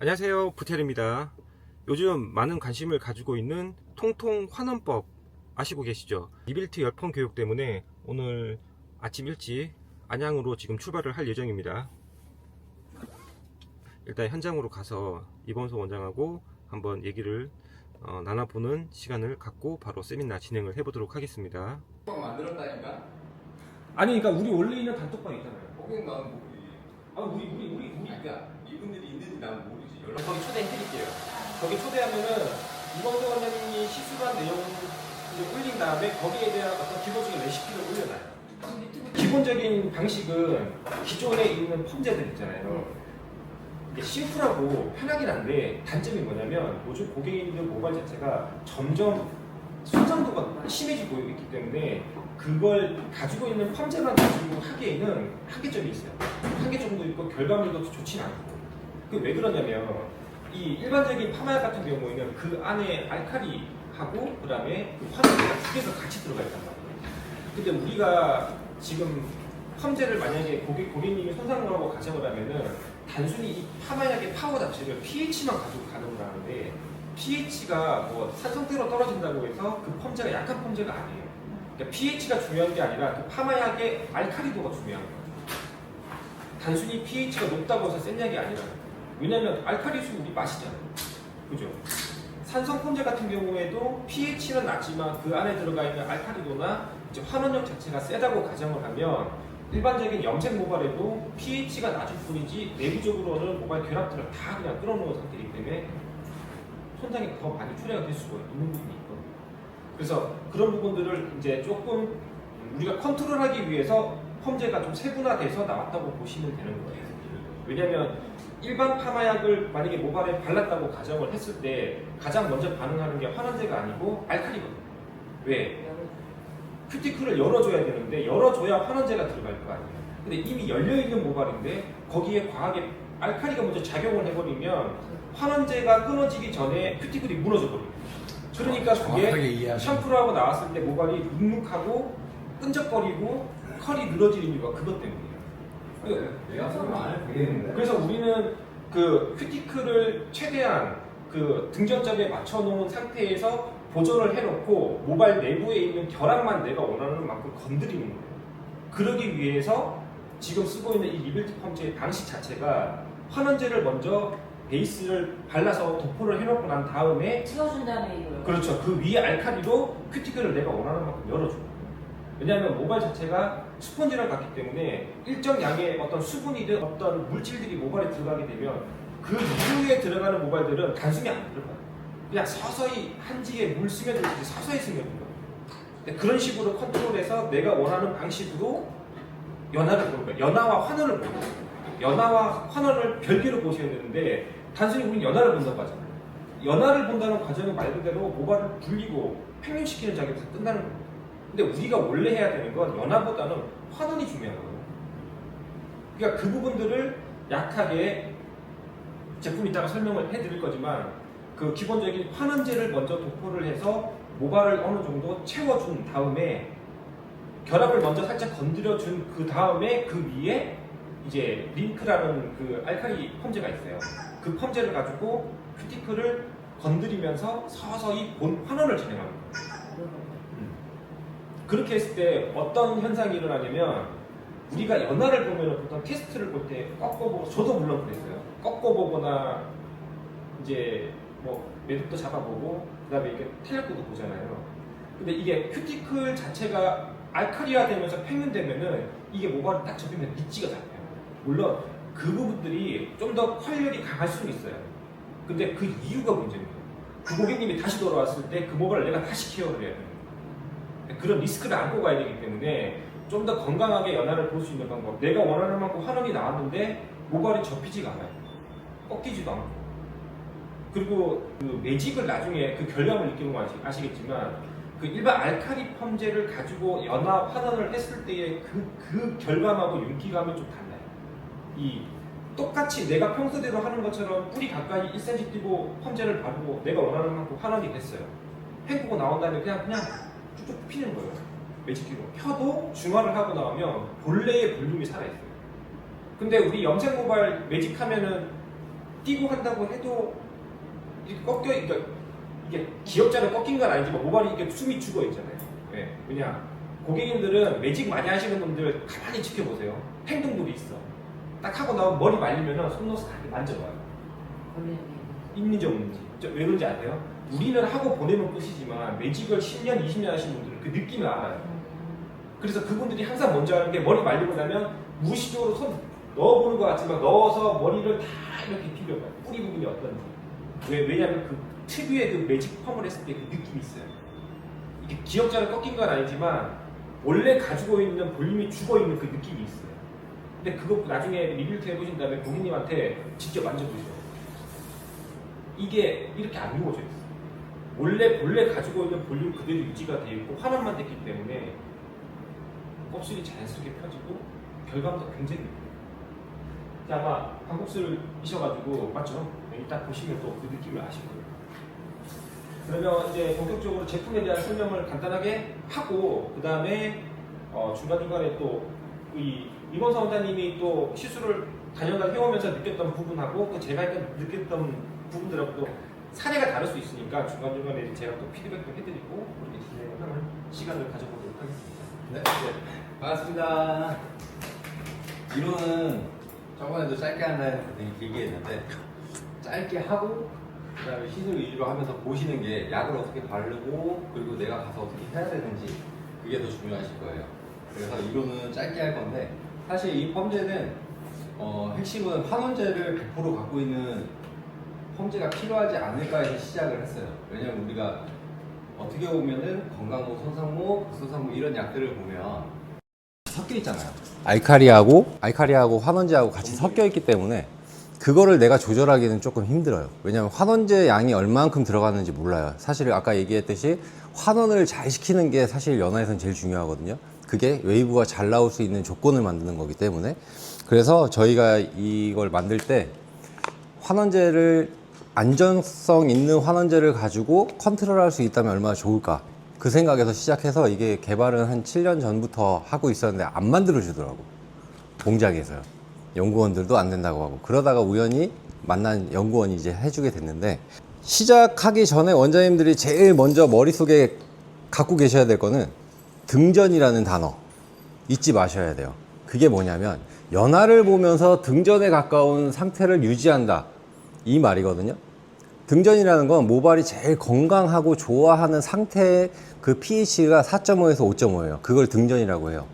안녕하세요, 부텔입니다. 요즘 많은 관심을 가지고 있는 통통 환원법 아시고 계시죠? 리빌트 열풍 교육 때문에 오늘 아침 일찍 안양으로 지금 출발을 할 예정입니다. 일단 현장으로 가서 이범소 원장하고 한번 얘기를 나눠보는 시간을 갖고 바로 세미나 진행을 해보도록 하겠습니다. 만들었다니까? 아니, 그러니까 우리 원래 있는 단톡방 있잖아요. 거긴 나는 모르지. 그러니까 이분들이 있는지 난 모르지. 거기 초대해드릴게요. 거기 초대하면은 이범소 원장님이 시술한 내용을 이제 올린 다음에 거기에 대한 어떤 기본적인 레시피를 올려놔요. 기본적인 방식은 기존에 있는 펌제들 있잖아요. 이게 심플하고 편하긴 한데 단점이 뭐냐면 요즘 고객님들 모발 자체가 점점 손상도가 심해지고 있기 때문에 그걸 가지고 있는 펌제만 가지고 하기에는 한계점이 있어요. 한계점도 있고 결과물도 좋지는 않고. 그게 왜 그러냐면 이 일반적인 파마약 같은 경우에는 그 안에 알칼리하고 그 다음에 그 화학제가 두 개가 같이 들어가 있단 말이에요. 근데 우리가 지금 펌제를 만약에 고객님이 손상을 하고 가정을 하면은 단순히 이 파마약의 파워 자체를 pH만 가지고 가정을 하는데 pH가 뭐 산성대로 떨어진다고 해서 그 펌제가 약한 펌제가 아니에요. 그러니까 pH가 중요한 게 아니라 그 파마약의 알칼리도가 중요한 거예요. 단순히 pH가 높다고 해서 센 약이 아니라. 왜냐면 알칼리수 우리 마시잖아요. 그죠? 산성 펌제 같은 경우에도 pH는 낮지만 그 안에 들어가 있는 알칼리도나 이제 환원력 자체가 세다고 가정을 하면 일반적인 염색 모발에도 pH가 낮을 뿐이지 내부적으로는 모발 결합들을 다 그냥 끌어놓은 상태이기 때문에 손상이 더 많이 초래가 될 수가 있는 부분이 있거든요. 그래서 그런 부분들을 이제 조금 우리가 컨트롤하기 위해서 펌제가 좀 세분화돼서 나왔다고 보시면 되는 거예요. 왜냐하면 일반 파마약을 만약에 모발에 발랐다고 가정을 했을 때 가장 먼저 반응하는 게 환원제가 아니고 알칼리거든요. 왜? 큐티클을 열어줘야 되는데 열어줘야 환원제가 들어갈 거 아니에요. 근데 이미 열려있는 모발인데 거기에 과하게 알칼리가 먼저 작용을 해버리면 환원제가 끊어지기 전에 큐티클이 무너져버려요. 그러니까 그게 샴푸를 하고 나왔을 때 모발이 눅눅하고 끈적거리고 컬이 늘어지는 이유가 그것 때문이에요. 그래서 우리는 그 큐티클을 최대한 그 등전점에 맞춰놓은 상태에서 보존을 해놓고 모발 내부에 있는 결합만 내가 원하는 만큼 건드리는 거예요. 그러기 위해서 지금 쓰고 있는 이 리빌트 펌제의 방식 자체가 환원제를 먼저 베이스를 발라서 도포를 해놓고 난 다음에 채워준 다음에 이걸. 그렇죠. 그 위에 알칼리로 큐티클을 내가 원하는 만큼 열어줘요. 왜냐하면 모발 자체가 스펀지랑 같기 때문에 일정 양의 어떤 수분이든 어떤 물질들이 모발에 들어가게 되면 그 이후에 들어가는 모발들은 단순히 안 들어가요. 그냥 서서히 한지에 물 스며들듯이 서서히 스며들어요. 그런 식으로 컨트롤해서 내가 원하는 방식으로 연화를 보는 거예요. 연화와 환원을 보는 거예요. 연화와 환원을 별개로 보셔야 되는데 단순히 우리는 연화를 본다고 하잖아요. 연화를 본다는 과정은 말 그대로 모발을 불리고 팽창시키는 작업에서 끝나는 겁니다. 근데 우리가 원래 해야 되는 건 연화보다는 환원이 중요한 거예요. 그러니까 그 부분들을 약하게 제품 이따가 설명을 해드릴 거지만 그 기본적인 환원제를 먼저 도포를 해서 모발을 어느 정도 채워준 다음에 결합을 먼저 살짝 건드려준 그 다음에 그 위에 이제 링크라는 그 알칼리 펌제가 있어요. 그 펌제를 가지고 큐티클을 건드리면서 서서히 본 환원을 진행하는 거예요. 그렇게 했을 때 어떤 현상이 일어나냐면 우리가 연화를 보면 보통 테스트를 볼 때 꺾어보고 저도 물론 그랬어요. 꺾어보거나 이제 뭐 매듭도 잡아보고 그 다음에 이렇게 탄력도도 보잖아요. 근데 이게 큐티클 자체가 알칼리화 되면서 팽면되면은 이게 모발을 딱 접히면 리치가 잡혀요. 물론 그 부분들이 좀 더 활력이 강할 수는 있어요. 근데 그 이유가 문제입니다. 그 고객님이 다시 돌아왔을 때 그 모발을 내가 다시 케어를 해야 돼요. 그런 리스크를 안고 가야 되기 때문에 좀 더 건강하게 연화를 볼 수 있는 방법. 내가 원하는 만큼 환원이 나왔는데 모발이 접히지가 않아요. 꺾이지도 않고. 그리고 그 매직을 나중에 그 결과물 느끼는 아시겠지만 그 일반 알칼리 펌제를 가지고 연화 환원을 했을 때의 그 결감하고 윤기감은 좀 달라요. 이 똑같이 내가 평소대로 하는 것처럼 뿌리 가까이 1cm 띄고 펌제를 바르고 내가 원하는 만큼 환원이 됐어요. 헹구고 나온 다음에 그냥 쭉쭉 피는 거예요. 매직기로 펴도 중화를 하고 나오면 본래의 볼륨이 살아있어요. 근데 우리 염색 모발 매직하면은 뛰고 한다고 해도 이렇게 꺾여, 그러니까 이게 기역자로 꺾인 건 아니지만 모발이 이렇게 숨이 죽어 있잖아요. 왜? 왜냐? 고객님들은 매직 많이 하시는 분들 가만히 지켜보세요. 행동들이 있어. 딱 하고 나면 머리 말리면은 손 넣어서 다 만져봐요. 있는지 없는지. 왜 그런지 아세요? 우리는 하고 보내면 끝이지만 매직을 10년, 20년 하시는 분들은 그 느낌을 알아요. 그래서 그분들이 항상 먼저 하는 게 머리 말리고 나면 무의식적으로 손 넣어보는 것 같지만 넣어서 머리를 다 이렇게 비벼봐요. 뿌리 부분이 어떤지. 왜냐면 그 특유의 그 매직 펌을 했을 때 그 느낌이 있어요. 이게 기역자로 꺾인 건 아니지만 원래 가지고 있는 볼륨이 죽어있는 그 느낌이 있어요. 근데 그거 나중에 리뷰트 해보신 다음에 고객님한테 직접 만져보셔요. 이게 이렇게 안 누워져 있어요. 원래 가지고 있는 볼륨 그대로 유지가 되어 있고 환원만 됐기 때문에 곱슬이 자연스럽게 펴지고 결감도 굉장히 좋아요. 아마 반곱슬이셔가지고 맞죠? 여기 딱 보시면 또 그 느낌을 아실 거예요. 그러면 이제 본격적으로 제품에 대한 설명을 간단하게 하고 그 다음에 중간중간에 또 이범사 원장님이 또 시술을 단연간 해오면서 느꼈던 부분하고 또 제가 느꼈던 부분들하고 또 사례가 다를 수 있으니까 중간중간에 제가 또 피드백도 해드리고 그렇게 진행을 하는 시간을 가져보도록 하겠습니다. 네. 반갑습니다. 이론은 저번에도 짧게 한다는 되게 길게 했는데 짧게 하고 그다음에 시술 위주로 하면서 보시는 게 약을 어떻게 바르고 그리고 내가 가서 어떻게 해야 되는지 그게 더 중요하실 거예요. 그래서 이론은 짧게 할 건데 사실 이 펌제는 핵심은 환원제를 100% 갖고 있는 펌제가 필요하지 않을까 해서 시작을 했어요. 왜냐면 우리가 어떻게 보면은 건강모, 손상모, 극소상모 이런 약들을 보면 섞여 있잖아요. 알카리하고 환원제하고 같이 섞여 있기 때문에 그거를 내가 조절하기는 조금 힘들어요. 왜냐면 환원제 양이 얼만큼 들어가는지 몰라요. 사실 아까 얘기했듯이 환원을 잘 시키는 게 사실 연화에서는 제일 중요하거든요. 그게 웨이브가 잘 나올 수 있는 조건을 만드는 거기 때문에 그래서 저희가 이걸 만들 때 환원제를 안전성 있는 환원제를 가지고 컨트롤할 수 있다면 얼마나 좋을까 그 생각에서 시작해서 이게 개발은 한 7년 전부터 하고 있었는데 안 만들어주더라고. 공장에서요. 연구원들도 안 된다고 하고 그러다가 우연히 만난 연구원이 이제 해주게 됐는데 시작하기 전에 원장님들이 제일 먼저 머릿속에 갖고 계셔야 될 거는 등전이라는 단어 잊지 마셔야 돼요. 그게 뭐냐면 연화를 보면서 등전에 가까운 상태를 유지한다 이 말이거든요. 등전이라는 건 모발이 제일 건강하고 좋아하는 상태의 그 pH가 4.5에서 5.5예요. 그걸 등전이라고 해요.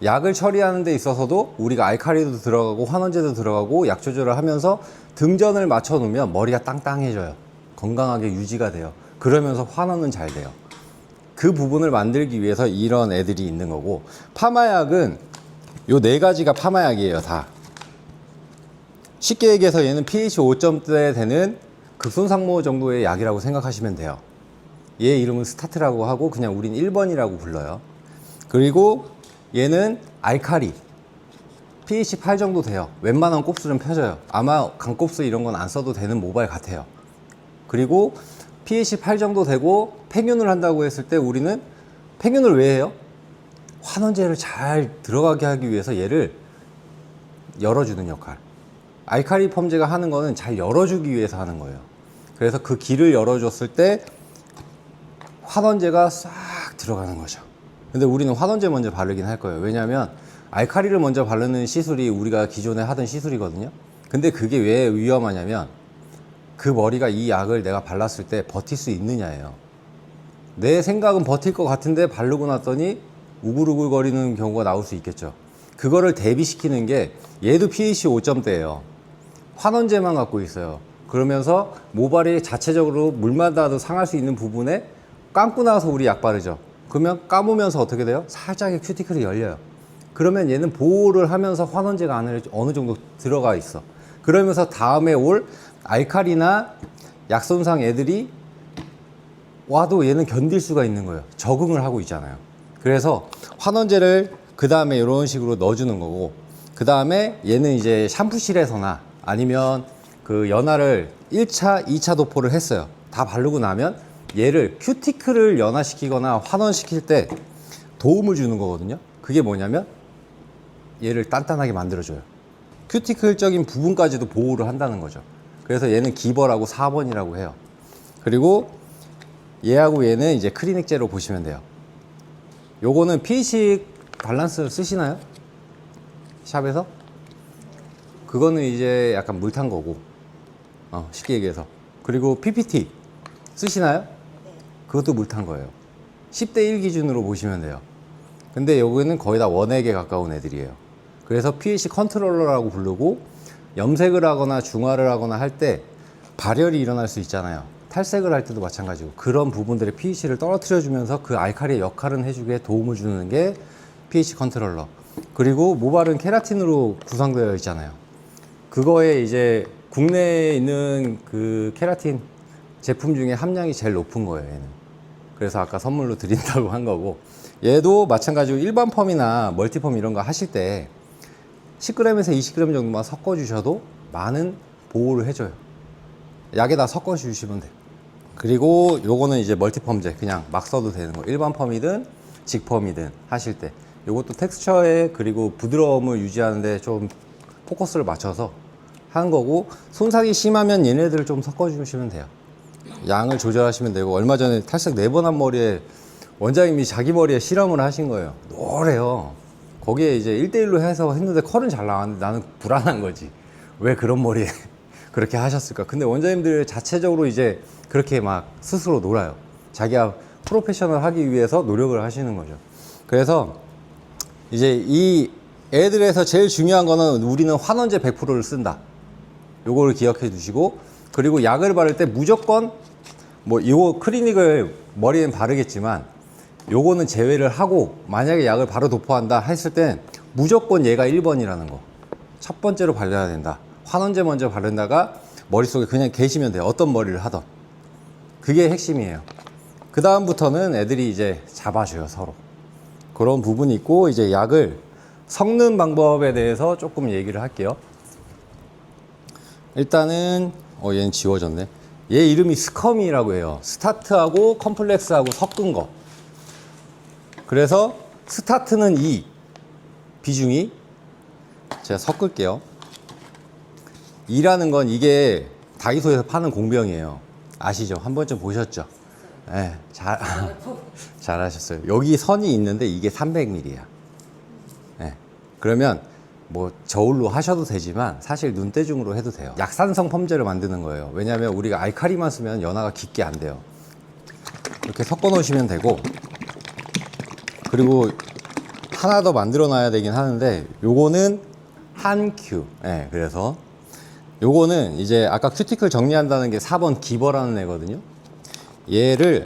약을 처리하는 데 있어서도 우리가 알칼리도 들어가고 환원제도 들어가고 약 조절을 하면서 등전을 맞춰 놓으면 머리가 땅땅해져요. 건강하게 유지가 돼요. 그러면서 환원은 잘 돼요. 그 부분을 만들기 위해서 이런 애들이 있는 거고 파마약은 요 4가지가 파마약이에요. 다 쉽게 얘기해서 얘는 pH 5점대 되는 극손상모 정도의 약이라고 생각하시면 돼요. 얘 이름은 스타트라고 하고 그냥 우린 1번이라고 불러요. 그리고 얘는 알카리 pH 8 정도 돼요. 웬만한 곱슬은 펴져요. 아마 강곱슬 이런 건 안 써도 되는 모발 같아요. 그리고 pH 8 정도 되고 팽윤을 한다고 했을 때 우리는 팽윤을 왜 해요? 환원제를 잘 들어가게 하기 위해서 얘를 열어주는 역할. 알카리 펌제가 하는 거는 잘 열어주기 위해서 하는 거예요. 그래서 그 길을 열어줬을 때 환원제가 싹 들어가는 거죠. 근데 우리는 환원제 먼저 바르긴 할 거예요. 왜냐하면 알카리를 먼저 바르는 시술이 우리가 기존에 하던 시술이거든요. 근데 그게 왜 위험하냐면 그 머리가 이 약을 내가 발랐을 때 버틸 수 있느냐예요. 내 생각은 버틸 것 같은데 바르고 났더니 우글우글거리는 경우가 나올 수 있겠죠. 그거를 대비시키는 게 얘도 pH 5점대예요. 환원제만 갖고 있어요. 그러면서 모발이 자체적으로 물마다도 상할 수 있는 부분에 감고 나서 우리 약 바르죠. 그러면 감으면서 어떻게 돼요? 살짝의 큐티클이 열려요. 그러면 얘는 보호를 하면서 환원제가 안에 어느 정도 들어가 있어. 그러면서 다음에 올 알칼리나 약손상 애들이 와도 얘는 견딜 수가 있는 거예요. 적응을 하고 있잖아요. 그래서 환원제를 그 다음에 이런 식으로 넣어주는 거고 그 다음에 얘는 이제 샴푸실에서나 아니면 그 연화를 1차, 2차 도포를 했어요. 다 바르고 나면 얘를 큐티클을 연화시키거나 환원시킬 때 도움을 주는 거거든요. 그게 뭐냐면 얘를 단단하게 만들어줘요. 큐티클적인 부분까지도 보호를 한다는 거죠. 그래서 얘는 기버라고 4번이라고 해요. 그리고 얘하고 얘는 이제 크리닉제로 보시면 돼요. 요거는 PEC 밸런스 쓰시나요? 샵에서? 그거는 이제 약간 물 탄 거고, 쉽게 얘기해서. 그리고 PPT 쓰시나요? 그것도 물 탄 거예요. 10대 1 기준으로 보시면 돼요. 근데 여기는 거의 다 원액에 가까운 애들이에요. 그래서 PEC 컨트롤러라고 부르고, 염색을 하거나 중화를 하거나 할 때 발열이 일어날 수 있잖아요. 탈색을 할 때도 마찬가지고, 그런 부분들의 PEC를 떨어뜨려 주면서 그 알칼리의 역할은 해주게 도움을 주는 게 PEC 컨트롤러. 그리고 모발은 케라틴으로 구성되어 있잖아요. 그거에 이제 국내에 있는 그 케라틴 제품 중에 함량이 제일 높은 거예요, 얘는. 그래서 아까 선물로 드린다고 한 거고, 얘도 마찬가지로 일반 펌이나 멀티펌 이런 거 하실 때 10g에서 20g 정도만 섞어 주셔도 많은 보호를 해줘요. 약에다 섞어 주시면 돼요. 그리고 요거는 이제 멀티펌제, 그냥 막 써도 되는 거. 일반 펌이든 직펌이든 하실 때 요것도 텍스처에 그리고 부드러움을 유지하는데 좀 포커스를 맞춰서 하는 거고, 손상이 심하면 얘네들을 좀 섞어 주시면 돼요. 양을 조절하시면 되고, 얼마 전에 탈색 4번 한 머리에 원장님이 자기 머리에 실험을 하신 거예요. 노래요. 거기에 이제 1대1로 해서 했는데 컬은 잘 나왔는데 나는 불안한 거지. 왜 그런 머리에 그렇게 하셨을까? 근데 원장님들 자체적으로 이제 그렇게 막 스스로 놀아요. 자기가 프로페셔널 하기 위해서 노력을 하시는 거죠. 그래서 이제 이 애들에서 제일 중요한 거는 우리는 환원제 100%를 쓴다. 요거를 기억해 두시고, 그리고 약을 바를 때 무조건 뭐 이거 크리닉을 머리엔 바르겠지만 요거는 제외를 하고, 만약에 약을 바로 도포한다 했을 땐 무조건 얘가 1번이라는 거 첫 번째로 발라야 된다. 환원제 먼저 바른다가 머릿속에 그냥 계시면 돼요. 어떤 머리를 하던. 그게 핵심이에요. 그 다음부터는 애들이 이제 잡아줘요, 서로. 그런 부분이 있고, 이제 약을 섞는 방법에 대해서 조금 얘기를 할게요. 일단은 얘는 지워졌네. 얘 이름이 스커미라고 해요. 스타트하고 컴플렉스하고 섞은 거. 그래서 스타트는 2 비중이, 제가 섞을게요. 2라는 건 이게 다이소에서 파는 공병이에요. 아시죠? 한 번쯤 보셨죠? 네, 잘하셨어요. 여기 선이 있는데 이게 300ml야. 네, 그러면 뭐 저울로 하셔도 되지만 사실 눈대중으로 해도 돼요. 약산성 펌제를 만드는 거예요. 왜냐하면 우리가 알칼리만 쓰면 연화가 깊게 안 돼요. 이렇게 섞어 놓으시면 되고, 그리고 하나 더 만들어 놔야 되긴 하는데, 요거는 한 큐. 네, 그래서 요거는 이제 아까 큐티클 정리한다는 게 4번 기버라는 애거든요. 얘를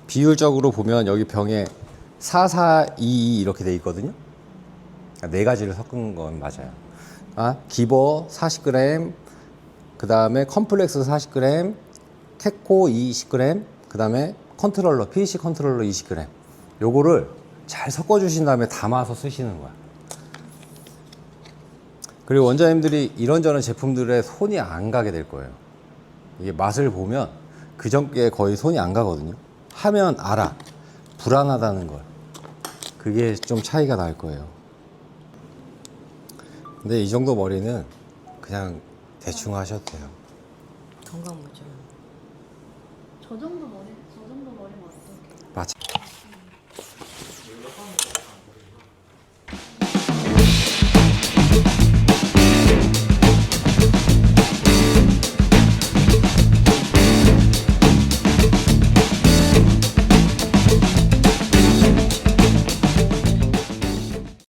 비율적으로 보면 여기 병에 4422 이렇게 돼 있거든요. 네 가지를 섞은 건 맞아요. 기버 40g, 그 다음에 컴플렉스 40g, 캣코 20g, 그 다음에 컨트롤러, PEC 컨트롤러 20g. 요거를 잘 섞어 주신 다음에 담아서 쓰시는 거야. 그리고 원장님들이 이런저런 제품들에 손이 안 가게 될 거예요. 이게 맛을 보면 그 전께 거의 손이 안 가거든요. 하면 알아. 불안하다는 걸. 그게 좀 차이가 날 거예요. 근데 이 정도 머리는 그냥 대충 하셔도 돼요. 건강 무죠. 저 정도 머리면 어떡해? 맞아.